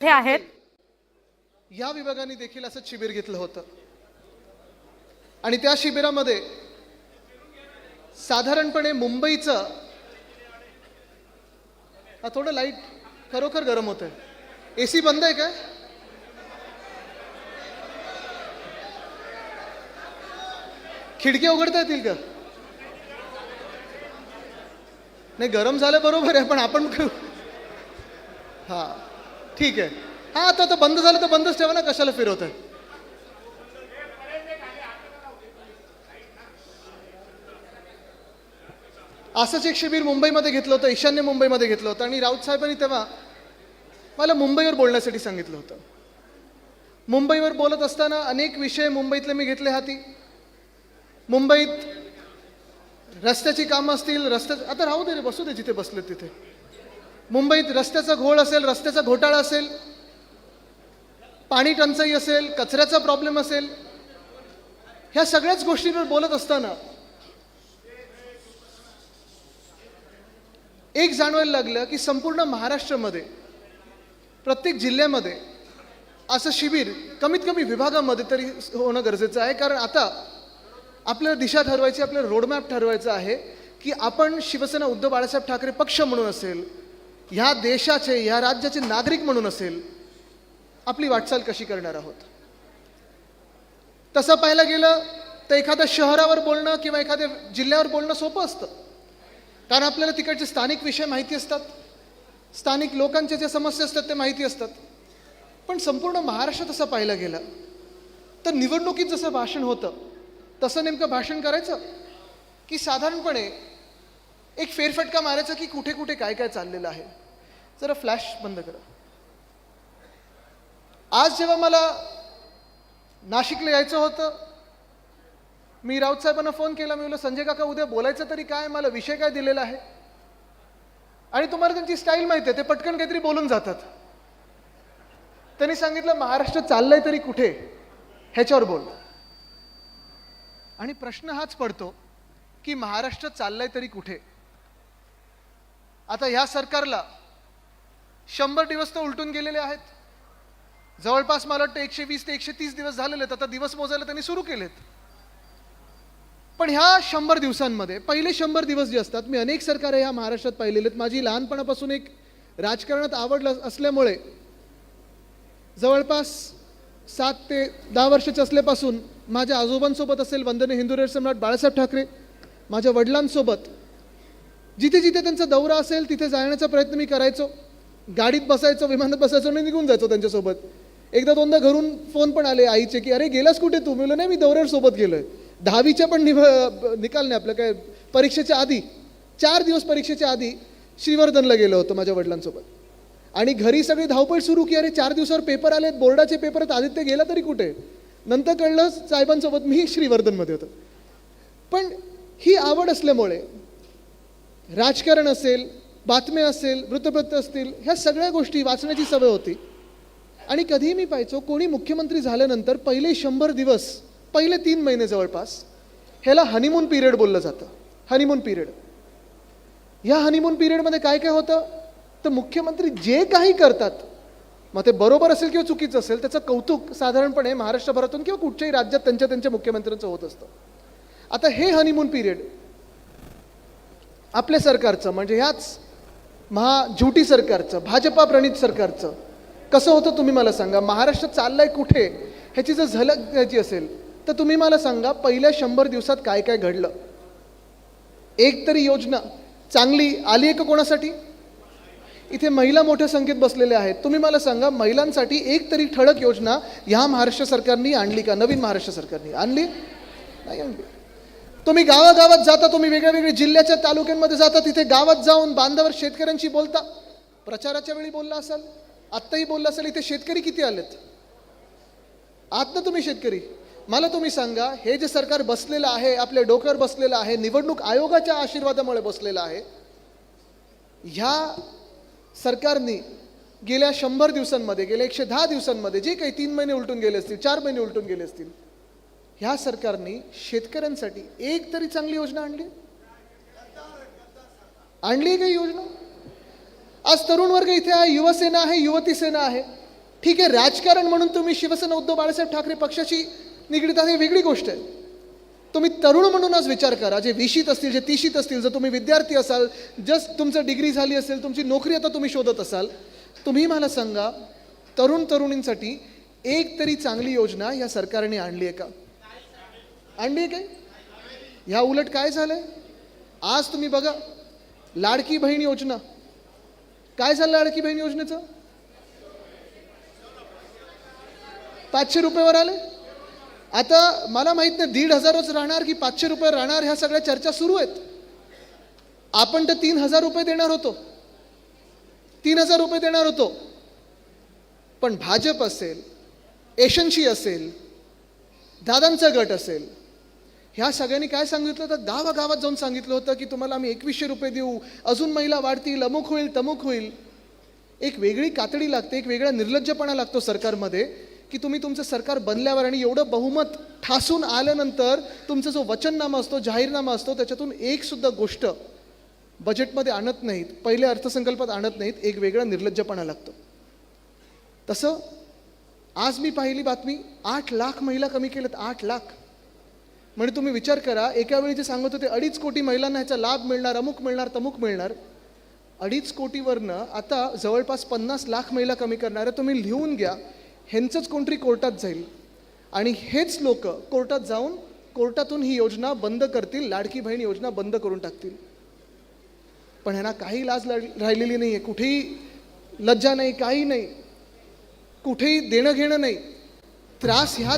आहेत या विभागाने देखील असं शिबिर घेतलं होतं आणि त्या शिबिरामध्ये साधारणपणे मुंबईचं थोडं लाईट खरोखर गरम होत आहे. एसी बंद आहे काय? खिडक्या उघडता येतील का? नाही, गरम झालं बरोबर आहे, पण आपण हा ठीक आहे. हा आता बंद झालं तर बंदच ठेवा ना, कशाला फिरवत आहे. असंच एक शिबिर मुंबईमध्ये घेतलं होतं, ईशान्य मुंबईमध्ये घेतलं होतं आणि राऊत साहेबांनी तेव्हा मला मुंबईवर बोलण्यासाठी सांगितलं होतं. मुंबईवर बोलत असताना अनेक विषय मुंबईतले मी घेतले हाती. मुंबईत रस्त्याची कामं असतील, आता राहू दे रे, बसू दे जिथे बसले तिथे. मुंबईत रस्त्याचा घोळ असेल, रस्त्याचा घोटाळा असेल, पाणी टंचाई असेल, कचऱ्याचा प्रॉब्लेम असेल, ह्या सगळ्याच गोष्टींवर बोलत असताना एक जाणवायला लागलं की संपूर्ण महाराष्ट्रामध्ये प्रत्येक जिल्ह्यामध्ये असं शिबिर कमीत कमी विभागामध्ये तरी होणं गरजेचं आहे. कारण आता आपल्याला दिशा ठरवायची, आपल्याला रोडमॅप ठरवायचा आहे की आपण शिवसेना उद्धव बाळासाहेब ठाकरे पक्ष म्हणून असेल, ह्या देशाचे, ह्या राज्याचे नागरिक म्हणून असेल, आपली वाटचाल कशी करणार आहोत. तसं पाहायला गेलं तर एखाद्या शहरावर बोलणं किंवा एखाद्या जिल्ह्यावर बोलणं सोपं असतं, कारण आपल्याला तिकडचे स्थानिक विषय माहिती असतात, स्थानिक लोकांच्या ज्या समस्या असतात ते माहिती असतात. पण संपूर्ण महाराष्ट्रात असं पाहायला गेलं तर निवडणुकीत जसं भाषण होतं तसं नेमकं भाषण करायचं की साधारणपणे एक फेरफटका मारायचा की कुठे कुठे काय काय चाललेलं आहे. जरा फ्लॅश बंद करा. आज जेव्हा मला नाशिकला यायचं होतं, मी राऊत साहेबांना फोन केला. मी म्हटलं, संजय काका उद्या बोलायचं तरी काय, मला विषय काय दिलेला आहे. आणि तुम्हाला त्यांची स्टाईल माहिती आहे, ते पटकन काहीतरी बोलून जातात. त्यांनी सांगितलं, महाराष्ट्र चाललंय तरी कुठे, ह्याच्यावर बोल. आणि प्रश्न हाच पडतो की महाराष्ट्र चाललंय तरी कुठे. आता ह्या सरकारला 100 दिवस तर उलटून गेलेले आहेत. जवळपास मला वाटतं 120 ते 130 दिवस झालेले आहेत. आता दिवस मोजायला त्यांनी सुरू केलेत. पण ह्या 100 दिवसांमध्ये पहिले 100 दिवस जे असतात, मी अनेक सरकार ह्या महाराष्ट्रात पाहिलेले आहेत. माझी लहानपणापासून एक राजकारणात आवड असल्यामुळे जवळपास 7 ते 10 वर्षाचे असल्यापासून माझ्या आजोबांसोबत असेल, वंदनीय हिंदू सम्राट बाळासाहेब ठाकरे, माझ्या वडिलांसोबत जिथे जिथे त्यांचा दौरा असेल तिथे जाण्याचा प्रयत्न मी करायचो. गाडीत बसायचो, विमानात बसायचो आणि निघून जायचो त्यांच्यासोबत. एकदा दोनदा घरून फोन पण आले आईचे की अरे गेलास कुठे तू. मी म्हणलं नाही, मी दौऱ्यावर सोबत गेलोय. 10वीच्या पण निकाल नाही आपलं, काय परीक्षेच्या आधी 4 दिवस परीक्षेच्या आधी श्रीवर्धनला गेलो होतो माझ्या वडिलांसोबत. आणि घरी सगळी धावपळ सुरू की अरे 4 दिवसावर पेपर आलेत, बोर्डाचे पेपर आहेत, आदित्य गेला तरी कुठे. नंतर कळलं साहेबांसोबत मी श्रीवर्धनमध्ये होतो. पण ही आवड असल्यामुळे राजकारण असेल, बातम्या असेल, वृत्तपत्र असतील, ह्या सगळ्या गोष्टी वाचण्याची सवय होती. आणि कधीही मी पाहायचो कोणी मुख्यमंत्री झाल्यानंतर पहिले 100 दिवस, पहिले 3 महिने जवळपास ह्याला हनीमून पिरियड बोललं जातं. Honeymoon period. ह्या हनीमून पिरियडमध्ये काय काय होतं तर मुख्यमंत्री जे काही करतात, मग ते बरोबर असेल किंवा चुकीचं असेल, त्याचं कौतुक साधारणपणे महाराष्ट्रभरातून किंवा कुठच्याही राज्यात त्यांच्या मुख्यमंत्र्यांचं होत असतं. आता हे हनीमून पिरियड आपल्या सरकारचं, म्हणजे ह्याच महाझुटी सरकारचं, भाजपा प्रणित सरकारचं कसं होतं तुम्ही मला सांगा. महाराष्ट्र चाललाय कुठे ह्याची जर झलक द्यायची असेल तर तुम्ही मला सांगा पहिल्या 100 दिवसात काय काय घडलं. एक तरी योजना चांगली आली आहे का कोणासाठी? इथे महिला मोठ्या संख्येत बसलेल्या आहेत. तुम्ही मला सांगा महिलांसाठी एक तरी ठळक योजना ह्या महाराष्ट्र सरकारने आणली का? नवीन महाराष्ट्र सरकारने आणली नाही आणली. तुम्ही गावागावात जाता, तुम्ही वेगळ्या जिल्ह्याच्या तालुक्यांमध्ये जाता, तिथे गावात जाऊन बांधावर शेतकऱ्यांशी बोलता. प्रचाराच्या वेळी बोलला असाल, आत्ताही बोलला असेल. इथे शेतकरी किती आलेत? आत ना तुम्ही शेतकरी. मला तुम्ही सांगा, हे जे सरकार बसलेलं आहे, आपल्या डोक्यावर बसलेलं आहे, निवडणूक आयोगाच्या आशीर्वादामुळे बसलेलं आहे, ह्या सरकारने गेल्या 100 दिवसांमध्ये, गेल्या 110 दिवसांमध्ये जे काही 3 महिने उलटून गेले असतील, 4 महिने उलटून गेले असतील, ह्या सरकारने शेतकऱ्यांसाठी एक तरी चांगली योजना आणली? आणली काही योजना? आज तरुण वर्ग इथे आहे, युवसेना आहे, युवती सेना आहे. ठीक आहे, राजकारण म्हणून तुम्ही शिवसेना उद्धव बाळासाहेब ठाकरे पक्षाशी निगडीत आहे, वेगळी गोष्ट आहे. तुम्ही तरुण म्हणून आज विचार करा, जे 20शीत असतील, जे 30शीत असतील, जर तुम्ही विद्यार्थी असाल, जस्ट तुमचं डिग्री झाली असेल, तुमची नोकरी आता तुम्ही शोधत असाल, तुम्ही मला सांगा, तरुणींसाठी एक तरी चांगली योजना या सरकारने आणली आहे का? आणली आहे काय? ह्या उलट काय झालंय? आज तुम्ही बघा, लाडकी बहीण योजना, काय झालं लाडकी बहीण योजनेचं? 500 रुपयावर आले. आता मला माहित नाही 1,500च राहणार की 500 रुपये राहणार, ह्या सगळ्या चर्चा सुरू आहेत. आपण तर 3,000 रुपये देणार होतो, 3,000 रुपये देणार होतो. पण भाजप असेल, एशनशी असेल, दादांचा गट असेल, ह्या सगळ्यांनी काय सांगितलं होतं? गावागावात जाऊन सांगितलं होतं की तुम्हाला आम्ही 2100 रुपये देऊ, अजून महिला वाढतील, अमुक होईल, तमुक होईल. एक वेगळी कातडी लागते, एक वेगळा निर्लज्जपणा लागतो सरकारमध्ये की तुम्ही तुमचं सरकार बनल्यावर आणि एवढं बहुमत ठासून आल्यानंतर तुमचा जो वचननामा असतो, जाहीरनामा असतो, त्याच्यातून एक सुद्धा गोष्ट बजेटमध्ये आणत नाहीत, पहिल्या अर्थसंकल्पात आणत नाहीत. एक वेगळा निर्लज्जपणा लागतो. तसं आज मी पाहिली बातमी, 8 लाख महिला कमी केल्यात. 8 लाख म्हणजे तुम्ही विचार करा, एका वेळी जे सांगत होते 2.5 कोटी महिलांना ह्याचा लाभ मिळणार, अमुक मिळणार, तमुक मिळणार, 2.5 कोटीवरनं आता जवळपास 50 लाख महिला कमी करणार आहे. तुम्ही लिहून घ्या, ह्यांचंच कोणतरी कोर्टात जाईल आणि हेच लोक कोर्टात जाऊन कोर्टातून ही योजना बंद करतील, लाडकी बहीण योजना बंद करून टाकतील. पण ह्यांना काही लाज राहिलेली नाही आहे, कुठेही लज्जा नाही, काही नाही, कुठेही देणं घेणं नाही. त्रास ह्या